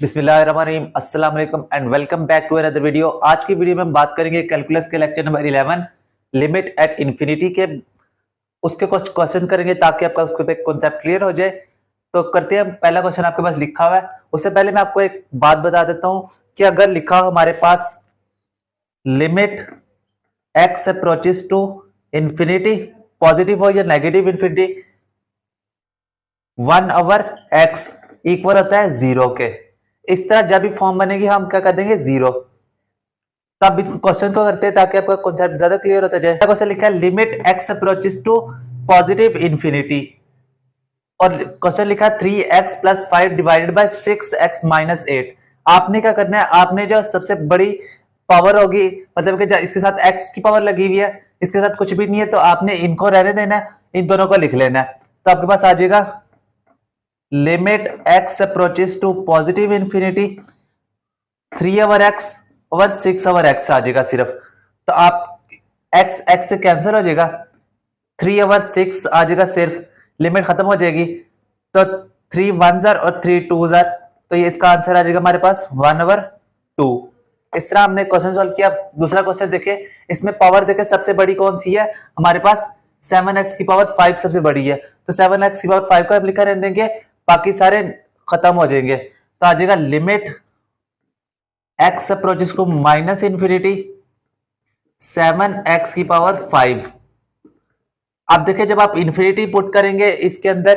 बिस्मिल्लाहिर्रहमानिर्रहीम, अस्सलाम वालेकुम and welcome back to another video. आज की वीडियो में हम बात करेंगे कैलकुलस के lecture number 11 limit at infinity के। उसके कुछ क्वेश्चन करेंगे ताकि आपका उसके पे कॉन्सेप्ट क्लियर हो जाए। तो करते हैं हम। पहला क्वेश्चन आपके पास लिखा हुआ है। उससे पहले मैं आपको एक बात बता देता हूं कि अगर लिखा हो हमारे पास limit x approaches to infinity, positive हो या नेगेटिव इंफिनिटी, 1/(x) इक्वल होता है 0 के। इस तरह जब भी फॉर्म बनेगी हम क्या कर देंगे, 0। तो आप क्वेश्चन को करते हैं ताकि आपका कॉन्सेप्ट ज्यादा क्लियर होता जाए। क्वेश्चन लिखा है limit x approaches to positive infinity, और क्वेश्चन लिखा है 3x + 5 डिवाइडेड बाय 6x - 8। आपने क्या करना है, आपने जो सबसे बड़ी पावर होगी, मतलब कि इसके साथ x की पावर लगी हुई है, इसके साथ कुछ भी नहीं है, तो आपने इनको रहने देना है, इन दोनों को लिख लेना है। तो आपके पास आ जाएगा limit x approaches to positive infinity 3/(x)/6/(x) आ जाएगा सिर्फ। तो आप x से कैंसिल हो जाएगा, 3/6 आ जाएगा सिर्फ, लिमिट खत्म हो जाएगी। तो 3 1s और 3 2s, तो ये इसका आंसर आ जाएगा हमारे पास 1/2। इस तरह हमने क्वेश्चन सॉल्व किया। दूसरा क्वेश्चन देखे, इसमें पावर देखे सबसे बड़ी कौन सी है हमारे पास, 7x की पावर 5 सबसे बड़ी है। तो 7x की पावर 5 को आप लिखा रहने देंगे, बाकी सारे खत्म हो जाएंगे। तो आ जाएगा लिमिट x अप्रोचेस को माइनस इंफिनिटी 7x की पावर 5। आप देखिए जब आप इंफिनिटी पुट करेंगे इसके अंदर,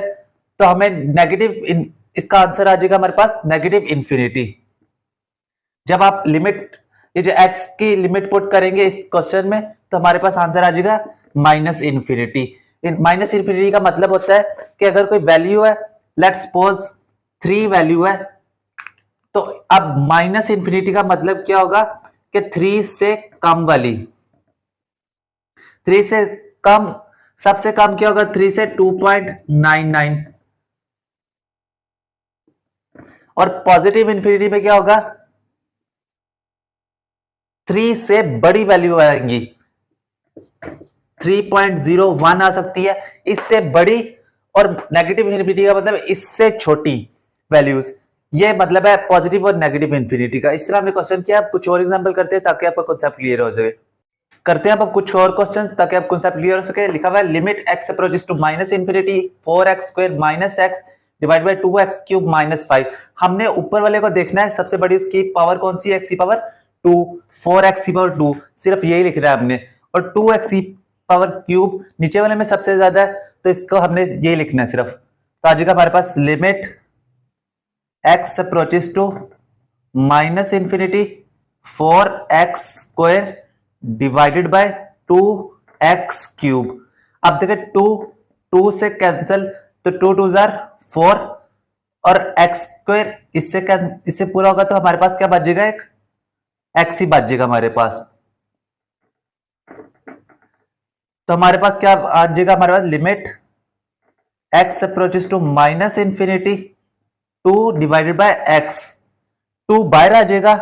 तो हमें नेगेटिव, इसका आंसर आ जाएगा हमारे पास नेगेटिव इंफिनिटी। जब आप लिमिट, ये जो x की लिमिट पुट करेंगे इस क्वेश्चन में, तो हमारे पास आंसर आ जाएगा माइनस इंफिनिटी। माइनस इंफिनिटी का मतलब होता है कि अगर कोई वैल्यू है, लेट्स सपोज 3 वैल्यू है, तो अब माइनस इंफिनिटी का मतलब क्या होगा कि 3 से कम वाली, 3 से कम, सबसे कम क्या होगा, 3 से 2.99। और पॉजिटिव इंफिनिटी में क्या होगा, 3 से बड़ी वैल्यू आएंगी, 3.01 आ सकती है, इससे बड़ी। और नेगेटिव इंफिनिटी का मतलब इससे छोटी वैल्यूज। ये मतलब है पॉजिटिव और नेगेटिव इंफिनिटी का। इस तरह हमने क्वेश्चन किया। आप कुछ और एग्जांपल करते हैं ताकि आपका कॉन्सेप्ट क्लियर हो जाए। करते हैं अब कुछ और क्वेश्चन ताकि आप कॉन्सेप्ट क्लियर हो सके। लिखा हुआ है limit x approaches to minus infinity 4x² - x divide by 2x³ - 5। हमने ऊपर वाले को देखना है, सबसे बड़ी उसकी पावर कौन सी है, x की पावर 2, 4x की पावर 2, सिर्फ यही लिख रहा है हमने। और 2x की पावर क्यूब नीचे वाले में सबसे ज्यादा है, तो इसको हमने यही लिखना है सिर्फ। तो आ जाएगा हमारे पास limit x approaches to minus infinity 4x² divided by 2x³। अब देखिए 2 से कैंसिल, तो 2 2s 4, और x² इससे पूरा होगा, तो हमारे पास क्या बच जाएगा, एक x ही बच जाएगा हमारे पास। तो हमारे पास क्या आ जाएगा, हमारे पास limit x approaches to minus infinity 2 divided by x, 2 बाहर आ जाएगा,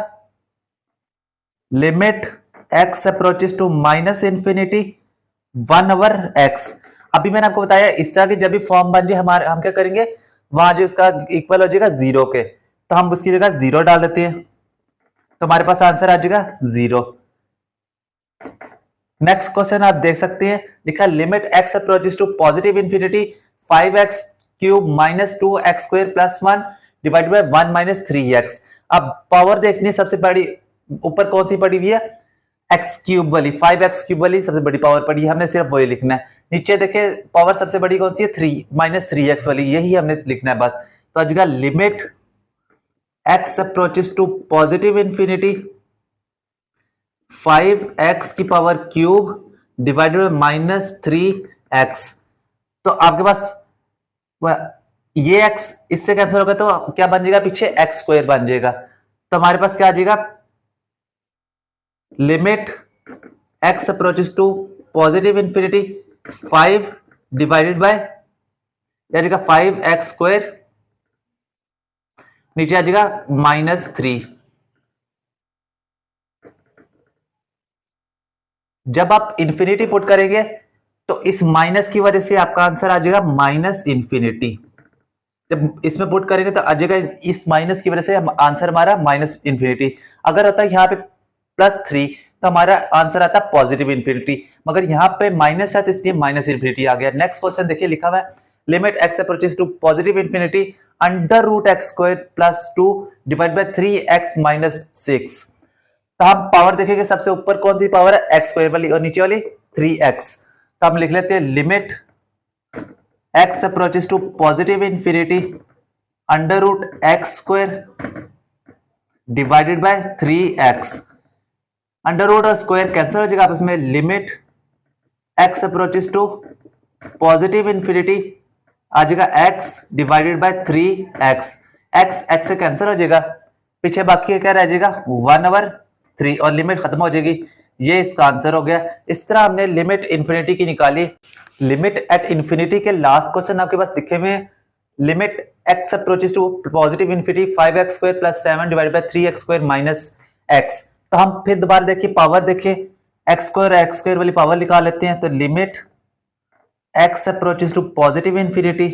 limit x approaches to minus infinity 1/x। अभी मैंने आपको बताया इस तरह की जब भी फॉर्म बन जाए हमारे, हम क्या करेंगे, वहां जो उसका इक्वल हो जाएगा 0 के, तो हम उसकी जगह 0 डाल देते हैं, तो हमारे पास आंसर आ जाएगा 0। नेक्स्ट क्वेश्चन आप देख सकते हैं, लिखा limit x approaches to positive infinity 5x³ - 2x² + 1 divide by 1 - 3x। अब पावर देखनी है, सबसे बड़ी ऊपर कौन सी पड़ी हुई है, x³ वाली, 5x³ वाली सबसे बड़ी पावर पड़ी है, हमने सिर्फ वही लिखना है। नीचे देखे पावर सबसे बड़ी कौन सी है, 3 - 3x वाली, यही हमने लिखना है बस। तो आ जाएगा limit x approaches to positive infinity 5x की power cube divided by -3x। तो आपके पास ये x इससे कैंसिल होगा, तो क्या बन जाएगा, पीछे x² बन जाएगा। तो हमारे पास क्या आ जाएगा, limit x approaches to positive infinity 5 divided by, आ जाएगा 5x², नीचे आ जाएगा -3। जब आप इंफिनिटी पुट करेंगे तो इस माइनस की वजह से आपका आंसर आ जाएगा माइनस इंफिनिटी। जब इसमें पुट करेंगे तो आ जाएगा इस माइनस की वजह से आंसर हमारा माइनस इन्फिनिटी। अगर होता है यहाँ पे +3 तो हमारा आंसर आता पॉजिटिव इन्फिनिटी, मगर यहाँ पे माइनस है तो इसलिए माइनस इन्फिनिटी आ गया। नेक्स्ट क्वेश्चन देखिए लिखा हुआ है limit x approaches to positive infinity under root x square plus 2 divide by 3x minus 6। तो हम पावर देखेंगे सबसे ऊपर कौन सी पावर है एक्स स्क्वायर वाली और नीचे वाली 3x। तो हम लिख लेते हैं limit x approaches to positive infinity under root x square divided by 3x। Under root और स्क्वायर कैंसिल हो जाएगा आपस में। Limit x approaches to positive infinity आ जाएगा x divided by 3x। x से कैंसिल हो जाएगा, पीछे बाकी क्या रह जाएगा 1/3 और लिमिट खत्म हो जाएगी। ये इसका आंसर हो गया। इस तरह हमने लिमिट इन्फिनिटी की निकाली। लिमिट एट इन्फिनिटी के लास्ट क्वेश्चन आपके पास लिखे हुए हैं limit x approaches to positive infinity 5x square plus 7 divided by 3x square minus x। तो हम फिर दोबारा देखिए पावर देखिए x स्क्वायर वाली पावर निकाल लेते हैं। तो limit x approaches to positive infinity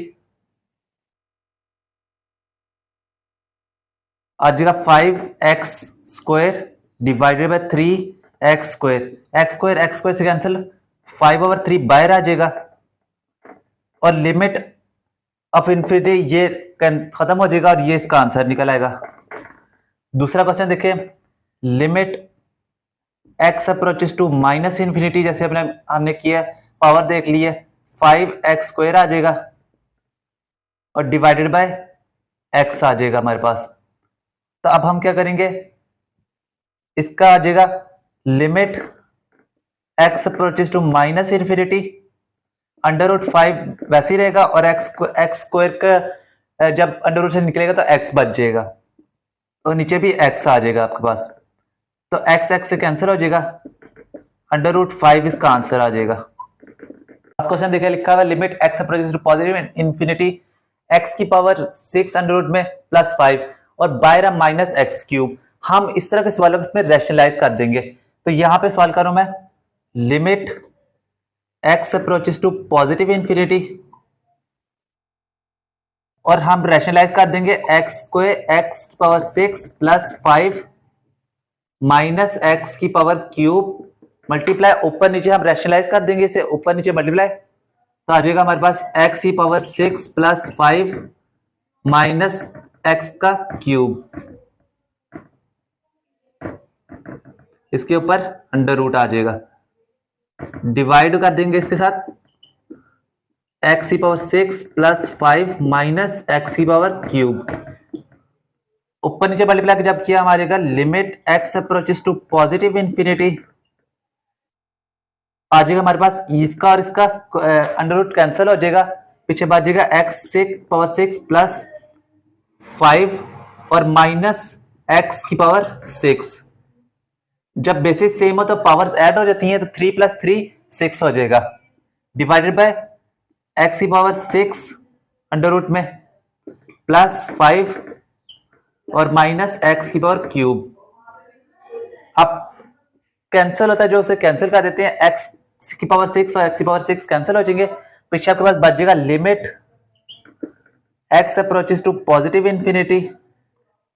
आ जाएगा 5x square divided by 3x square से कैंसिल 5/3 बाहर आ जाएगा और लिमिट ऑफ इन्फिनिटी ये खत्म हो जाएगा और ये इसका आंसर निकल आएगा। दूसरा क्वेश्चन देखिए limit x approaches to minus infinity, जैसे हमने किया पावर देख ली है 5x स्क्वायर आ जाएगा और डिवाइडेड बाय x आ जाएगा हमारे पास। तो अब हम क्या करेंगे इसका आ जाएगा limit x approaches to minus infinity under root 5 वैसे ही रहेगा और x स्क्वायर का जब अंडर रूट से निकलेगा तो x बच जाएगा और नीचे भी x आ जाएगा आपके पास। तो x से कैंसिल हो जाएगा, अंडर रूट 5 इसका आंसर आ जाएगा। लास्ट क्वेश्चन देखिए लिखा हुआ limit x approaches to positive infinity x की पावर 6 अंडर रूट में प्लस 5 और बाहर माइनस एक्स क्यूब। हम इस तरह के सवालों को इसमें रैशनलाइज कर देंगे। तो यहां पे सवाल करूं मैं limit x approaches to positive infinity और हम रैशनलाइज कर देंगे x की पावर 6 प्लस 5 माइनस x की पावर क्यूब मल्टीप्लाई ऊपर नीचे हम रैशनलाइज कर देंगे इसे ऊपर नीचे मल्टीप्लाई। तो आ जाएगा हमारे पास x की पावर 6 प्लस 5 माइनस x का क्यूब, इसके ऊपर अंडर रूट आ जाएगा। डिवाइड कर देंगे इसके साथ x की पावर 6 प्लस 5 माइनस x की पावर क्यूब, ऊपर नीचे मल्टीप्लाई जब किया हमारे limit x approaches to positive infinity आ जाएगा हमारे पास इसका और इसका अंडर रूट कैंसिल हो जाएगा, पीछे बात जाएगा x पावर 6 प्लस 5 और माइनस x की पावर 6। जब बेसिस सेम हो तो पावर्स ऐड हो जाती हैं, तो 3 प्लस 3 6 हो जाएगा डिवाइडेड बाय x की पावर 6 अंडर रूट में प्लस 5 और माइनस x की पावर क्यूब। अब कैंसिल होता है जो उसे कैंसिल कर देते हैं, x की पावर 6 और x की पावर 6 कैंसिल हो जाएंगे, पीछे आपके पास बच जाएगा limit x approaches to positive infinity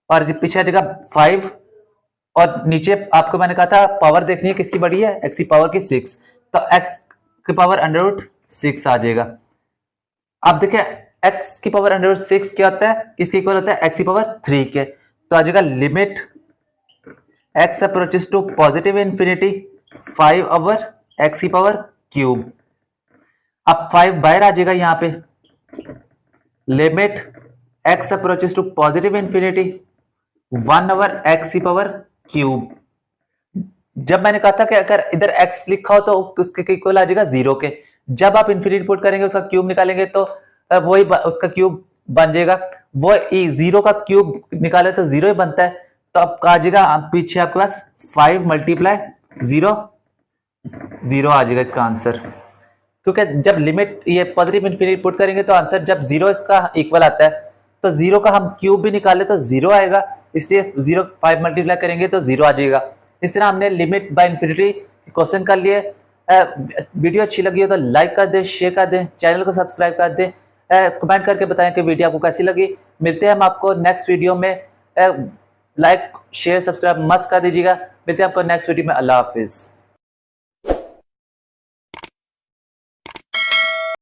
और पीछे आ जाएगा 5 और नीचे आपको मैंने कहा था पावर देखनी है किसकी बड़ी है x की पावर की 6, तो x की पावर अंडर रूट 6 आ जाएगा। अब देखिए x की पावर अंडर रूट 6 क्या होता है, किसके इक्वल होता है x की पावर 3 के। तो आ जाएगा limit x approaches to positive infinity 5 over x की पावर क्यूब। अब 5 बाहर आ जाएगा यहाँ पे limit x approaches to positive infinity 1 over x की पावर क्यूब। जब मैंने कहा था कि अगर इधर x लिखा हो तो उसके इक्वल आ जाएगा 0 के, जब आप इन्फिनिटी पुट करेंगे उसका क्यूब निकालेंगे तो वही उसका क्यूब बन जाएगा। वो 0 का क्यूब निकाले तो 0 ही बनता है, तो अब आ जाएगा पीछे आपके पास 5 मल्टीप्लाई 0 0 आ जाएगा इसका आंसर, क्योंकि जब लिमिट ये पॉजिटिव इन्फिनिटी पुट करेंगे तो आंसर जब 0 इसका इक्वल आता है तो 0 का हम क्यूब भी निकाले तो 0 आएगा, इसलिए 0 5 मल्टीप्लाई करेंगे तो 0 आ जाएगा। इस तरह हमने लिमिट बाय इन्फिनिटी क्वेश्चन कर लिए। वीडियो अच्छी लगी हो तो लाइक कर दें, शेयर कर दें, चैनल को सब्सक्राइब कर दें। कमेंट करके बताएं कि वीडियो आपको कैसी लगी। मिलते हैं हम आपको नेक्स्ट वीडियो में। लाइक शेयर सब्सक्राइब मस्त कर दीजिएगा। मिलते हैं आपको नेक्स्ट वीडियो में। अल्लाह हाफिज।